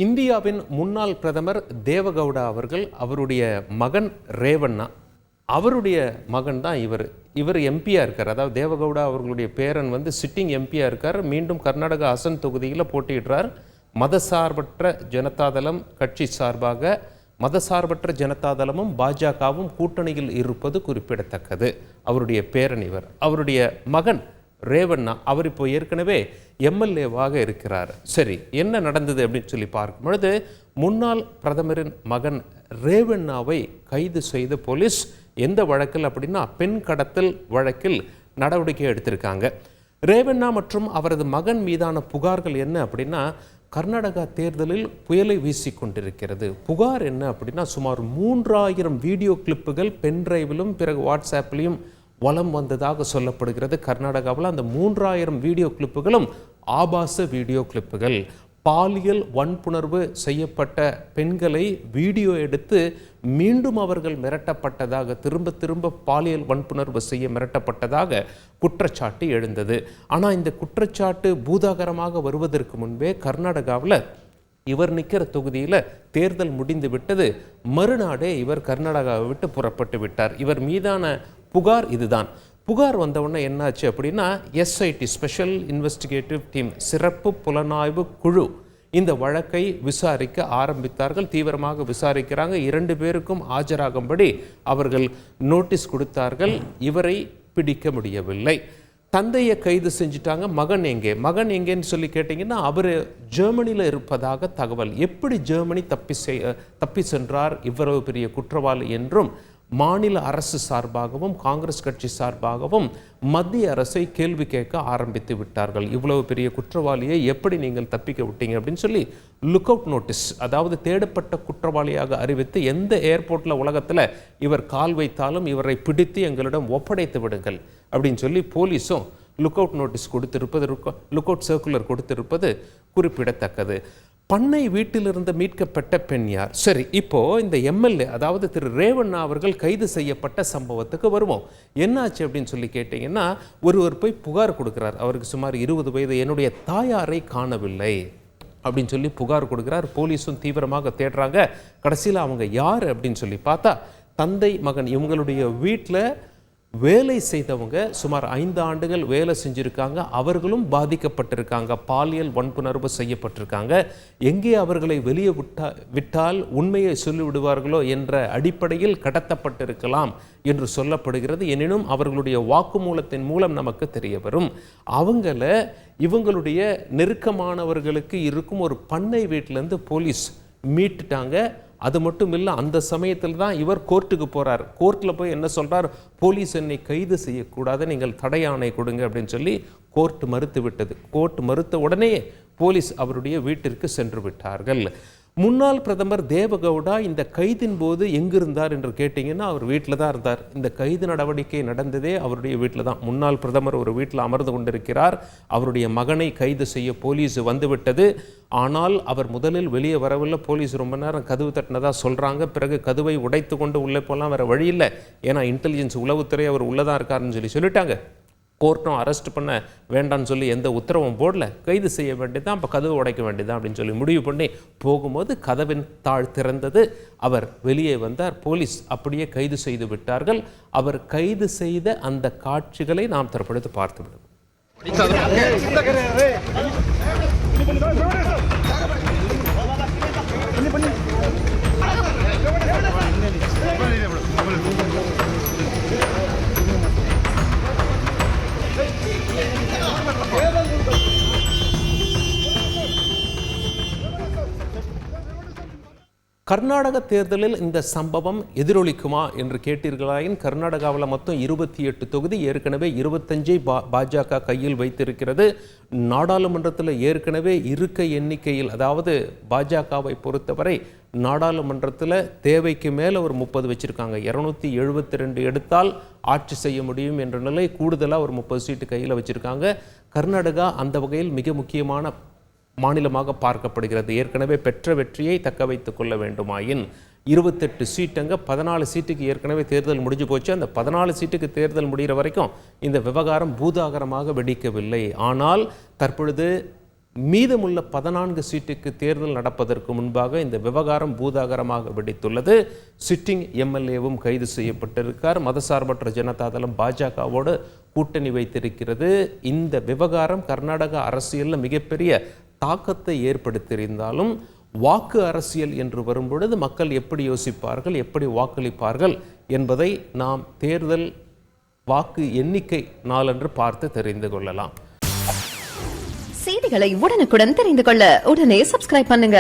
இந்தியாவின் முன்னாள் பிரதமர் தேவகவுடா அவர்கள் அவருடைய மகன் ரேவண்ணா அவருடைய மகன் தான் இவர் எம்பியாக இருக்கார். அதாவது தேவகவுடா அவர்களுடைய பேரன் சிட்டிங் எம்பியாக இருக்கார். மீண்டும் கர்நாடகா அசன் தொகுதியில் போட்டியிடுறார். மதசார்பற்ற ஜனதாதளம் கட்சி சார்பாக மதசார்பற்ற ஜனதாதளமும் பாஜகவும் கூட்டணியில் இருப்பது குறிப்பிடத்தக்கது. அவருடைய பேரன் அவருடைய மகன் ரேவண்ணா அவர் இப்போ ஏற்கனவே எம்எல்ஏவாக இருக்கிறார். சரி, என்ன நடந்தது அப்படின்னு சொல்லி பார்க்கும் பொழுது முன்னாள் பிரதமரின் மகன் ரேவண்ணாவை கைது செய்த போலீஸ் எந்த வழக்கில் அப்படின்னா பெண் கடத்தல் வழக்கில் நடவடிக்கை எடுத்திருக்காங்க. ரேவண்ணா மற்றும் அவரது மகன் மீதான புகார்கள் என்ன அப்படின்னா, கர்நாடகா தேர்தலில் புயலை வீசிக்கொண்டிருக்கிறது. புகார் என்ன அப்படின்னா, சுமார் 3000 வீடியோ கிளிப்புகள் பென்டிரைவிலும் பிறகு வாட்ஸ்ஆப்லையும் வலம் வந்ததாக சொல்லப்படுகிறது. கர்நாடகாவில் அந்த 3000 வீடியோ கிளிப்புகளும் ஆபாச வீடியோ கிளிப்புகள். பாலியல் வன்புணர்வு செய்யப்பட்ட பெண்களை வீடியோ எடுத்து மீண்டும் அவர்கள் மிரட்டப்பட்டதாக, திரும்ப பாலியல் வன்புணர்வு செய்ய மிரட்டப்பட்டதாக குற்றச்சாட்டு எழுந்தது. ஆனால் இந்த குற்றச்சாட்டு பூதாகரமாக வருவதற்கு முன்பே கர்நாடகாவில் இவர் நிற்கிற தொகுதியில் தேர்தல் முடிந்து விட்டது. மறுநாடே இவர் கர்நாடகாவை விட்டு புறப்பட்டு விட்டார். இவர் மீதான புகார் இதுதான். புகார் வந்தவுடனே என்னாச்சு அப்படின்னா, எஸ்ஐடி ஸ்பெஷல் இன்வெஸ்டிகேட்டிவ் டீம் சிறப்பு புலனாய்வு குழு இந்த வழக்கை விசாரிக்க ஆரம்பித்தார்கள். தீவிரமாக விசாரிக்கிறாங்க. 2 பேருக்கும் ஆஜராகும்படி அவர்கள் நோட்டீஸ் கொடுத்தார்கள். இவரை பிடிக்க முடியவில்லை. தந்தையை கைது செஞ்சுட்டாங்க. மகன் எங்கேன்னு சொல்லி கேட்டிங்கன்னா, அவர் ஜெர்மனியில் இருப்பதாக தகவல். எப்படி ஜெர்மனி தப்பி சென்றார் இவ்வளவு பெரிய குற்றவாளி என்றும் மாநில அரசு சார்பாகவும் காங்கிரஸ் கட்சி சார்பாகவும் மத்திய அரசை கேள்வி கேட்க ஆரம்பித்து விட்டார்கள். இவ்வளவு பெரிய குற்றவாளியை எப்படி நீங்கள் தப்பிக்க விட்டீங்க அப்படின்னு சொல்லி லுக் அவுட் நோட்டீஸ், அதாவது தேடப்பட்ட குற்றவாளியாக அறிவித்து எந்த ஏர்போர்ட்டில் உலகத்தில் இவர் கால் வைத்தாலும் இவரை பிடித்து எங்களிடம் ஒப்படைத்து விடுங்கள் அப்படின்னு சொல்லி போலீஸும் look out notice look out circular கொடுத்திருப்பது குறிப்பிடத்தக்கது. பண்ணை வீட்டிலிருந்து மீட்கப்பட்ட பெண் யார்? சரி, இப்போ இந்த எம்எல்ஏ அதாவது திரு ரேவண்ணா அவர்கள் கைது செய்யப்பட்ட சம்பவத்துக்கு வருவோம். என்னாச்சு அப்படின்னு சொல்லி கேட்டீங்கன்னா, ஒருவர் போய் புகார் கொடுக்கிறார். அவருக்கு சுமார் 20 வயது. என்னுடைய தாயாரை காணவில்லை அப்படின்னு சொல்லி புகார் கொடுக்கிறார். போலீஸும் தீவிரமாக தேடுறாங்க. கடைசியில் அவங்க யார் அப்படின்னு சொல்லி பார்த்தா, தந்தை மகன் இவங்களுடைய வீட்டில் வேலை செய்தவங்க சுமார் 5 ஆண்டுகள் வேலை செஞ்சுருக்காங்க. அவர்களும் பாதிக்கப்பட்டிருக்காங்க. பாலியல் வன்புணர்வு செய்யப்பட்டிருக்காங்க. எங்கே அவர்களை வெளியே விட்டால் உண்மையை சொல்லிவிடுவார்களோ என்ற அடிப்படையில் கடத்தப்பட்டிருக்கலாம் என்று சொல்லப்படுகிறது. எனினும் அவர்களுடைய வாக்குமூலத்தின் மூலம் நமக்கு தெரிய வரும், இவங்களுடைய நெருக்கமானவர்களுக்கு இருக்கும் ஒரு பண்ணை வீட்டிலேருந்து போலீஸ் மீட்டுட்டாங்க. அது மட்டும் இல்லை, அந்த சமயத்தில் தான் இவர் கோர்ட்டுக்கு போகிறார். கோர்ட்டில் போய் என்ன சொல்கிறார், போலீஸ் என்னை கைது செய்யக்கூடாது, நீங்கள் தடை ஆணை கொடுங்க அப்படின்னு சொல்லி கோர்ட் மறுத்து விட்டது. கோர்ட் மறுத்த உடனே போலீஸ் அவருடைய வீட்டிற்கு சென்று விட்டார்கள். முன்னாள் பிரதமர் தேவகவுடா இந்த கைதின் போது எங்கிருந்தார் என்று கேட்டிங்கன்னா, அவர் வீட்டில் தான் இருந்தார். இந்த கைது நடவடிக்கை நடந்ததே அவருடைய வீட்டில் தான். முன்னாள் பிரதமர் ஒரு வீட்டில் அமர்ந்து கொண்டிருக்கிறார். அவருடைய மகனை கைது செய்ய போலீஸ் வந்துவிட்டது. ஆனால் அவர் முதலில் வெளியே வரவில்லை. போலீஸ் ரொம்ப நேரம் கதவு தட்டினதாக சொல்கிறாங்க. பிறகு கதவை உடைத்து கொண்டு உள்ளே போகலாம், வேறு வழி இல்லை. ஏன்னா இன்டெலிஜென்ஸ் உளவுத்துறை அவர் உள்ளே தான் இருக்காருன்னு சொல்லிட்டாங்க. கோர்ட்டும் அரெஸ்ட் பண்ண வேண்டான்னு சொல்லி எந்த உத்தரவும் போடல. கைது செய்ய வேண்டியதான், அப்போ கதவு உடைக்க வேண்டியதான் அப்படின்னு சொல்லி முடிவு பண்ணி போகும்போது கதவின் தாழ் திறந்தது. அவர் வெளியே வந்தார். போலீஸ் அப்படியே கைது செய்து விட்டார்கள். அவர் கைது செய்த அந்த காட்சிகளை நாம் தற்பொழுது பார்த்து விடுவோம். கர்நாடக தேர்தலில் இந்த சம்பவம் எதிரொலிக்குமா என்று கேட்டீர்களாயின், கர்நாடகாவில் மொத்தம் 28 தொகுதி, ஏற்கனவே 25 பாஜக கையில் வைத்திருக்கிறது. நாடாளுமன்றத்தில் ஏற்கனவே இருக்கை எண்ணிக்கையில், அதாவது பாஜகவை பொறுத்தவரை நாடாளுமன்றத்தில் தேவைக்கு மேலே ஒரு 30 வச்சுருக்காங்க. 272 எடுத்தால் ஆட்சி செய்ய முடியும் என்ற நிலை. கூடுதலாக ஒரு 30 சீட்டு கையில் வச்சுருக்காங்க. கர்நாடகா அந்த வகையில் மிக முக்கியமான மாநிலமாக பார்க்கப்படுகிறது. ஏற்கனவே பெற்ற வெற்றியை தக்க வைத்துக் கொள்ள வேண்டுமாயின் 28 சீட்டுங்க, 14 சீட்டுக்கு ஏற்கனவே தேர்தல் முடிஞ்சு போச்சு. அந்த 14 சீட்டுக்கு தேர்தல் முடிகிற வரைக்கும் இந்த விவகாரம் பூதாகரமாக வெடிக்கவில்லை. ஆனால் தற்பொழுது மீதமுள்ள 14 சீட்டுக்கு தேர்தல் நடப்பதற்கு முன்பாக இந்த விவகாரம் பூதாகரமாக வெடித்துள்ளது. சிட்டிங் எம்எல்ஏவும் கைது செய்யப்பட்டிருக்கார். மதசார்பற்ற ஜனதாதளம் பாஜகவோடு கூட்டணி வைத்திருக்கிறது. இந்த விவகாரம் கர்நாடக அரசியலில் மிகப்பெரிய தாக்கத்தை ஏற்படுத்தியிருந்தாலும் வாக்கு அரசியல் என்று வரும்பொழுது மக்கள் எப்படி யோசிப்பார்கள், எப்படி வாக்களிப்பார்கள் என்பதை நாம் தேர்தல் வாக்கு எண்ணிக்கை நாளன்று பார்த்து தெரிந்து கொள்ளலாம். செய்திகளை உடனுக்குடன் தெரிந்து கொள்ள உடனே சப்ஸ்கிரைப் பண்ணுங்க.